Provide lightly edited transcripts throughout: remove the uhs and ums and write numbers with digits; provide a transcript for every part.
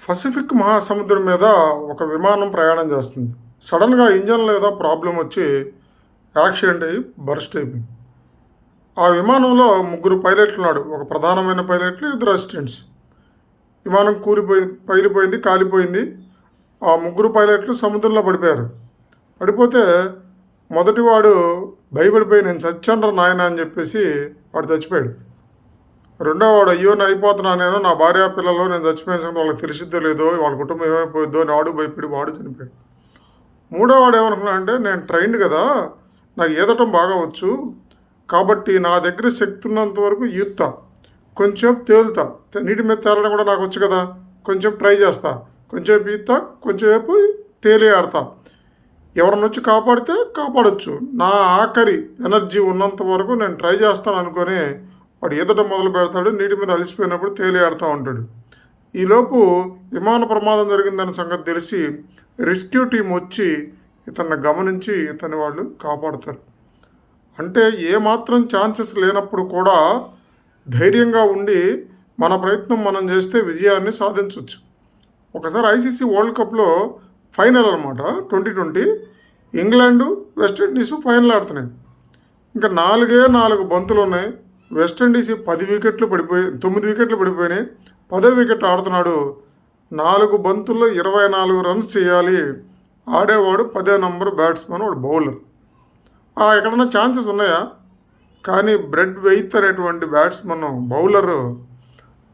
Pacific మహాసముద్రం మీద ఒక విమానం ప్రయాణం చేస్తుంది. సడన్‌గా ఇంజన్‌లో ఏదో ప్రాబ్లమ్ వచ్చి యాక్సిడెంట్ అయ్యి బరస్ట్ అయిపోయింది. ఆ విమానంలో ముగ్గురు పైలట్లున్నారు. ఒక ప్రధానమైన పైలట్లు, ఇద్దరు అసిస్టెంట్స్. విమానం పగిలిపోయింది, కాలిపోయింది. ఆ ముగ్గురు పైలట్లు సముద్రంలో పడిపోయారు. పడిపోతే మొదటివాడు భయపడిపోయి నేను చచ్చానురా నాయనా అని చెప్పేసి వాడు చచ్చిపోయాడు. రెండోవాడు అయ్యో నేను అయిపోతున్నా, నేను నా భార్య పిల్లలు నేను చచ్చిపోయిన సంగతి వాళ్ళకి తెలిసిద్దో లేదో, వాళ్ళ కుటుంబం ఏమైపోయిద్దో అని వాడు భయపడి వాడు చనిపోయాడు. మూడోవాడు ఏమనుకున్నా అంటే నేను ట్రైన్డ్ కదా, నాకు ఈదటం బాగా వచ్చు, కాబట్టి నా దగ్గర శక్తి ఉన్నంత వరకు ఈదుతా, కొంచెంసేపు తేలుతా, నీటి మీద తేలడం కూడా నాకు వచ్చు కదా, కొంచెం ట్రై చేస్తా, కొంచెంసేపు ఈదుతా, కొంచెంసేపు తేలి ఆడతా, ఎవరిని వచ్చి కాపాడితే కాపాడొచ్చు, నా ఆఖరి ఎనర్జీ ఉన్నంత వరకు నేను ట్రై చేస్తాను అనుకొని వాడు ఈదటం మొదలు పెడతాడు. నీటి మీద అలసిపోయినప్పుడు తేలి ఆడుతూ ఉంటాడు. ఈలోపు విమాన ప్రమాదం జరిగిందన్న సంగతి తెలిసి రెస్క్యూ టీం వచ్చి ఇతన్ని గమనించి ఇతన్ని వాళ్ళు కాపాడుతారు. అంటే ఏమాత్రం ఛాన్సెస్ లేనప్పుడు కూడా ధైర్యంగా ఉండి మన ప్రయత్నం మనం చేస్తే విజయాన్ని సాధించవచ్చు. ఒకసారి ఐసీసీ వరల్డ్ కప్లో ఫైనల్ అనమాట 2020 ఇంగ్లాండు వెస్టిండీస్ ఫైనల్ ఆడుతున్నాయి. ఇంకా 4 బంతులు ఉన్నాయి. వెస్టిండీస్ 9 వికెట్లు పడిపోయినాయి. 10వ వికెట్ ఆడుతున్నాడు. 4 బంతుల్లో 24 రన్స్ చేయాలి. ఆడేవాడు 10వ నంబర్ బ్యాట్స్మెన్, వాడు బౌలర్. ఎక్కడన్నా ఛాన్సెస్ ఉన్నాయా? కానీ బ్రెడ్ వెయిత్ అనేటువంటి బ్యాట్స్మెన్ బౌలరు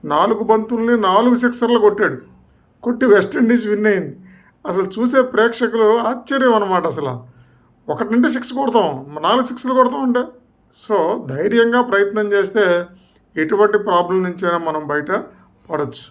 4 బంతుల్ని 4 సిక్సర్లు కొట్టి వెస్టిండీస్ విన్ అయింది. అసలు చూసే ప్రేక్షకులు ఆశ్చర్యం అనమాట. అసలు 1 నుండి 6 కొడతాం, 4 సిక్స్లు కొడతాం అంటే. సో ధైర్యంగా ప్రయత్నం చేస్తే ఎటువంటి ప్రాబ్లం నుంచైనా మనం బయట పడవచ్చు.